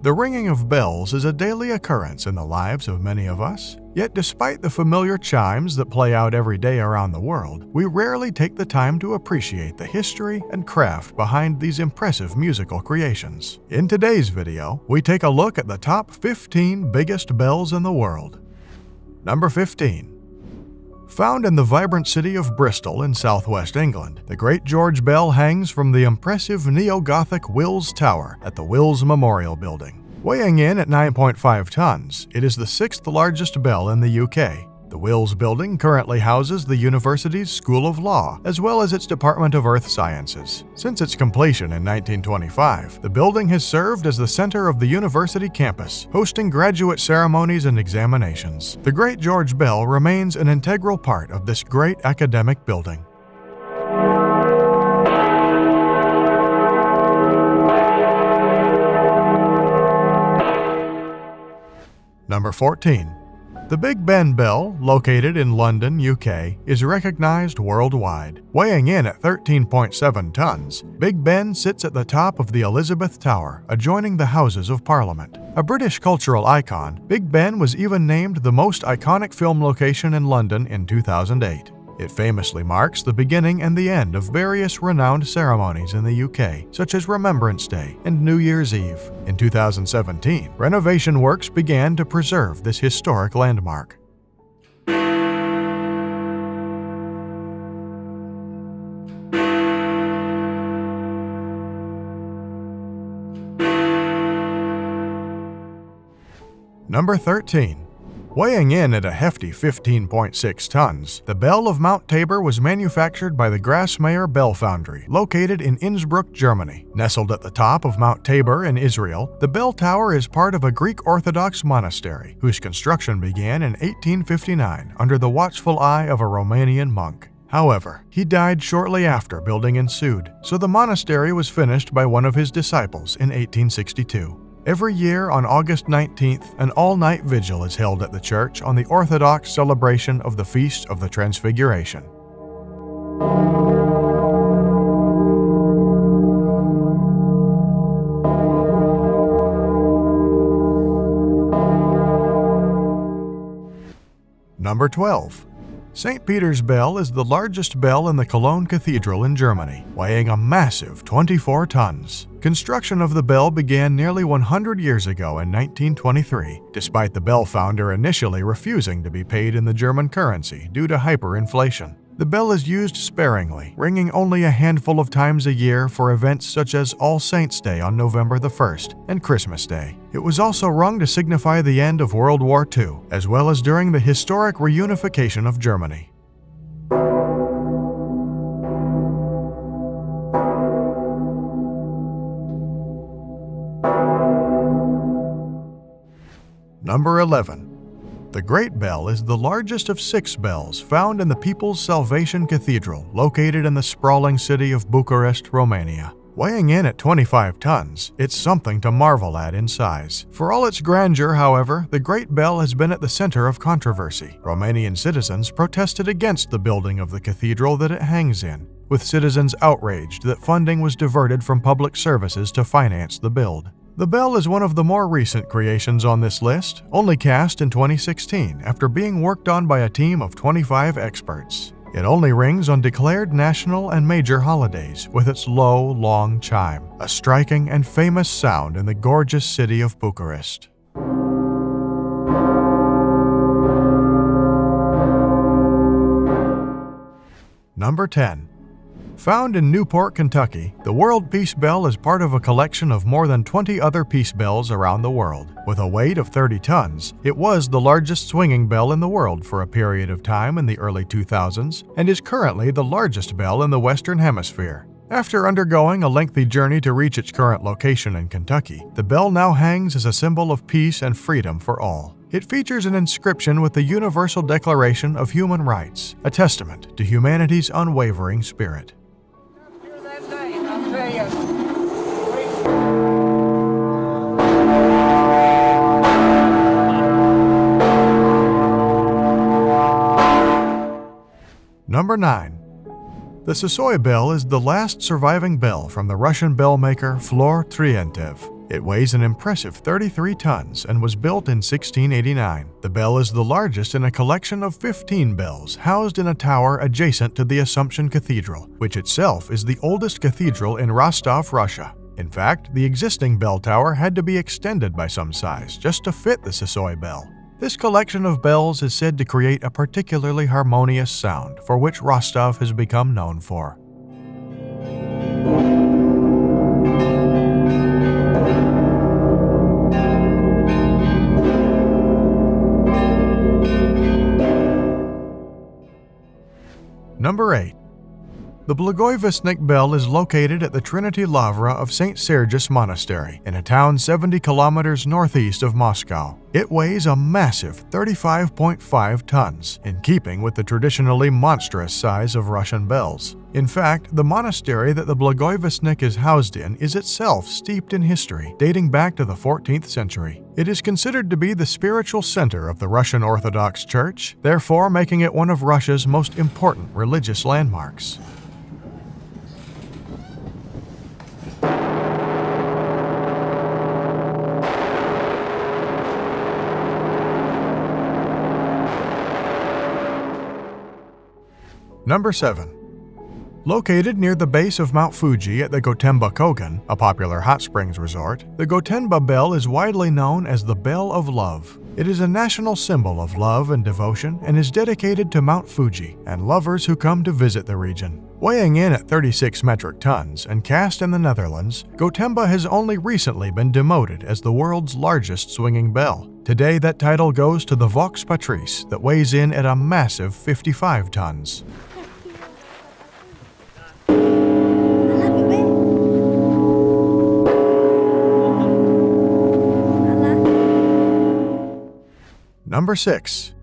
The ringing of bells is a daily occurrence in the lives of many of us. Yet despite the familiar chimes that play out every day around the world, we rarely take the time to appreciate the history and craft behind these impressive musical creations. In today's video, we take a look at the top 15 biggest bells in the world. Number 15. Found in the vibrant city of Bristol in southwest England, the Great George Bell hangs from the impressive neo-Gothic Wills Tower at the Wills Memorial Building. Weighing in at 9.5 tons, it is the sixth largest bell in the UK. The Wills Building currently houses the university's School of Law, as well as its Department of Earth Sciences. Since its completion in 1925, the building has served as the center of the university campus, hosting graduate ceremonies and examinations. The Great George Bell remains an integral part of this great academic building. Number 14. The Big Ben Bell, located in London, UK, is recognized worldwide. Weighing in at 13.7 tons, Big Ben sits at the top of the Elizabeth Tower, adjoining the Houses of Parliament. A British cultural icon, Big Ben was even named the most iconic film location in London in 2008. It famously marks the beginning and the end of various renowned ceremonies in the UK, such as Remembrance Day and New Year's Eve. In 2017, renovation works began to preserve this historic landmark. Number 13. Weighing in at a hefty 15.6 tons, the Bell of Mount Tabor was manufactured by the Grassmayer Bell Foundry, located in Innsbruck, Germany. Nestled at the top of Mount Tabor in Israel, the bell tower is part of a Greek Orthodox monastery, whose construction began in 1859 under the watchful eye of a Romanian monk. However, he died shortly after building ensued, so the monastery was finished by one of his disciples in 1862. Every year on August 19th, an all-night vigil is held at the church on the Orthodox celebration of the Feast of the Transfiguration. Number 12. St. Peter's Bell is the largest bell in the Cologne Cathedral in Germany, weighing a massive 24 tons. Construction of the bell began nearly 100 years ago in 1923, despite the bell founder initially refusing to be paid in the German currency due to hyperinflation. The bell is used sparingly, ringing only a handful of times a year for events such as All Saints' Day on November the 1st and Christmas Day. It was also rung to signify the end of World War II, as well as during the historic reunification of Germany. Number 11. The Great Bell is the largest of 6 bells found in the People's Salvation Cathedral, located in the sprawling city of Bucharest, Romania. Weighing in at 25 tons, it's something to marvel at in size. For all its grandeur, however, the Great Bell has been at the center of controversy. Romanian citizens protested against the building of the cathedral that it hangs in, with citizens outraged that funding was diverted from public services to finance the build. The bell is one of the more recent creations on this list, only cast in 2016 after being worked on by a team of 25 experts. It only rings on declared national and major holidays with its low, long chime, a striking and famous sound in the gorgeous city of Bucharest. Number 10. Found in Newport, Kentucky, the World Peace Bell is part of a collection of more than 20 other peace bells around the world. With a weight of 30 tons, it was the largest swinging bell in the world for a period of time in the early 2000s and is currently the largest bell in the Western Hemisphere. After undergoing a lengthy journey to reach its current location in Kentucky, the bell now hangs as a symbol of peace and freedom for all. It features an inscription with the Universal Declaration of Human Rights, a testament to humanity's unwavering spirit. Number 9. The Sisoi bell is the last surviving bell from the Russian bell maker Flor Trientev. It weighs an impressive 33 tons and was built in 1689. The bell is the largest in a collection of 15 bells housed in a tower adjacent to the Assumption Cathedral, which itself is the oldest cathedral in Rostov, Russia. In fact, the existing bell tower had to be extended by some size just to fit the Sisoy bell. This collection of bells is said to create a particularly harmonious sound for which Rostov has become known for. Number 8. The Blagoevestnik bell is located at the Trinity Lavra of St. Sergius Monastery in a town 70 kilometers northeast of Moscow. It weighs a massive 35.5 tons, in keeping with the traditionally monstrous size of Russian bells. In fact, the monastery that the Blagoevestnik is housed in is itself steeped in history, dating back to the 14th century. It is considered to be the spiritual center of the Russian Orthodox Church, therefore making it one of Russia's most important religious landmarks. Number 7. Located near the base of Mount Fuji at the Gotemba Kogen, a popular hot springs resort, the Gotemba Bell is widely known as the Bell of Love. It is a national symbol of love and devotion and is dedicated to Mount Fuji and lovers who come to visit the region. Weighing in at 36 metric tons and cast in the Netherlands, Gotemba has only recently been demoted as the world's largest swinging bell. Today, that title goes to the Vox Patrice that weighs in at a massive 55 tons. Number 6.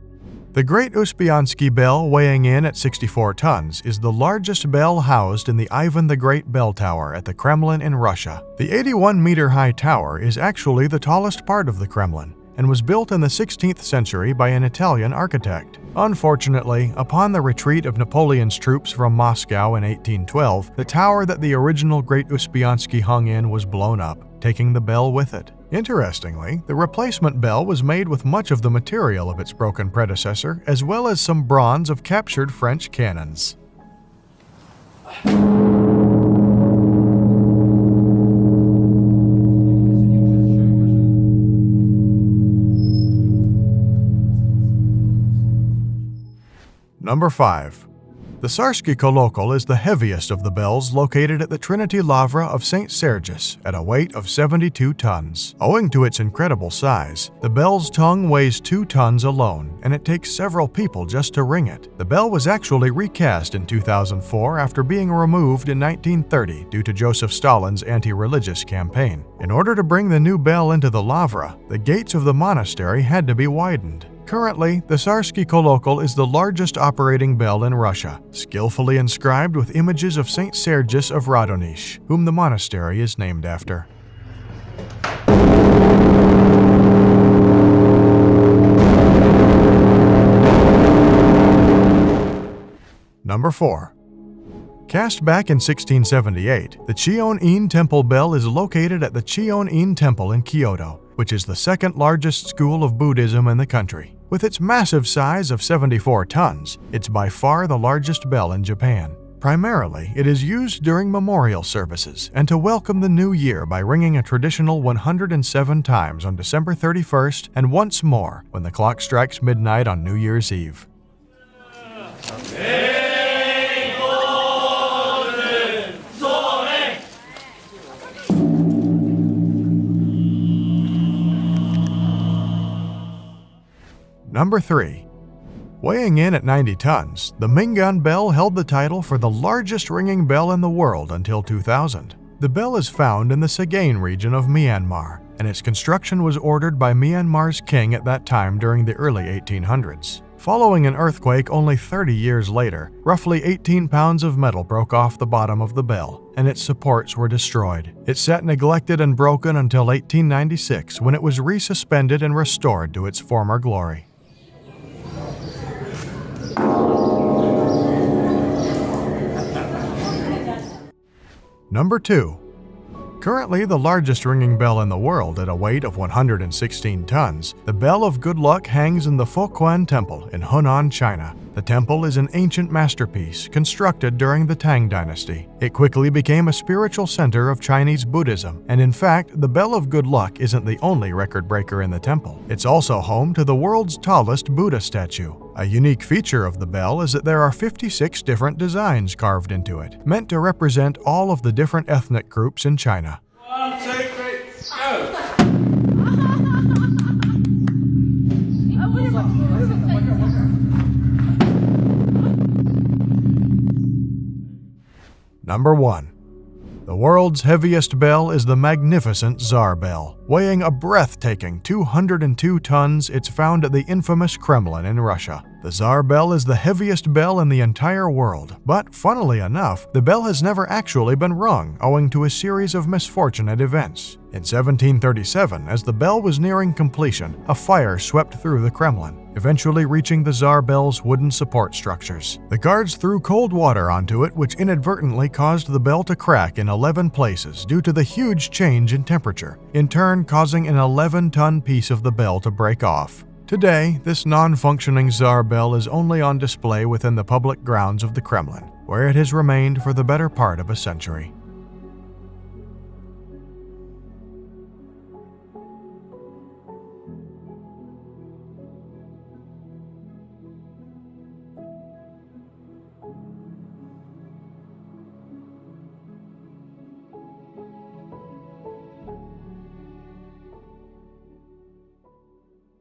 The Great Uspensky Bell, weighing in at 64 tons, is the largest bell housed in the Ivan the Great Bell Tower at the Kremlin in Russia. The 81-meter-high tower is actually the tallest part of the Kremlin and was built in the 16th century by an Italian architect. Unfortunately, upon the retreat of Napoleon's troops from Moscow in 1812, the tower that the original Great Uspensky hung in was blown up, taking the bell with it. Interestingly, the replacement bell was made with much of the material of its broken predecessor, as well as some bronze of captured French cannons. Number 5. The Sarsky Kolokol is the heaviest of the bells located at the Trinity Lavra of St. Sergius at a weight of 72 tons. Owing to its incredible size, the bell's tongue weighs 2 tons alone, and it takes several people just to ring it. The bell was actually recast in 2004 after being removed in 1930 due to Joseph Stalin's anti-religious campaign. In order to bring the new bell into the Lavra, the gates of the monastery had to be widened. Currently, the Sarsky Kolokol is the largest operating bell in Russia, skillfully inscribed with images of St. Sergius of Radonish, whom the monastery is named after. Number 4. Cast back in 1678, the Cheon-in Temple bell is located at the Cheon-in Temple in Kyoto, which is the second largest school of Buddhism in the country. With its massive size of 74 tons, it's by far the largest bell in Japan. Primarily, it is used during memorial services and to welcome the new year by ringing a traditional 107 times on December 31st and once more when the clock strikes midnight on New Year's Eve. Number 3. Weighing in at 90 tons, the Mingan bell held the title for the largest ringing bell in the world until 2000. The bell is found in the Sagaing region of Myanmar, and its construction was ordered by Myanmar's king at that time during the early 1800s. Following an earthquake only 30 years later, roughly 18 pounds of metal broke off the bottom of the bell, and its supports were destroyed. It sat neglected and broken until 1896, when it was resuspended and restored to its former glory. Number 2. Currently the largest ringing bell in the world at a weight of 116 tons, the Bell of Good Luck hangs in the Fo-Quan Temple in Hunan, China. The temple is an ancient masterpiece constructed during the Tang Dynasty. It quickly became a spiritual center of Chinese Buddhism, and in fact, the Bell of Good Luck isn't the only record breaker in the temple. It's also home to the world's tallest Buddha statue. A unique feature of the bell is that there are 56 different designs carved into it, meant to represent all of the different ethnic groups in China. 1, 2, 3, go! Number 1. The world's heaviest bell is the magnificent Tsar Bell. Weighing a breathtaking 202 tons, it's found at the infamous Kremlin in Russia. The Tsar Bell is the heaviest bell in the entire world, but funnily enough, the bell has never actually been rung owing to a series of misfortunate events. In 1737, as the bell was nearing completion, a fire swept through the Kremlin, eventually reaching the Tsar Bell's wooden support structures. The guards threw cold water onto it, which inadvertently caused the bell to crack in 11 places due to the huge change in temperature, in turn causing an 11-ton piece of the bell to break off. Today, this non-functioning Tsar Bell is only on display within the public grounds of the Kremlin, where it has remained for the better part of a century.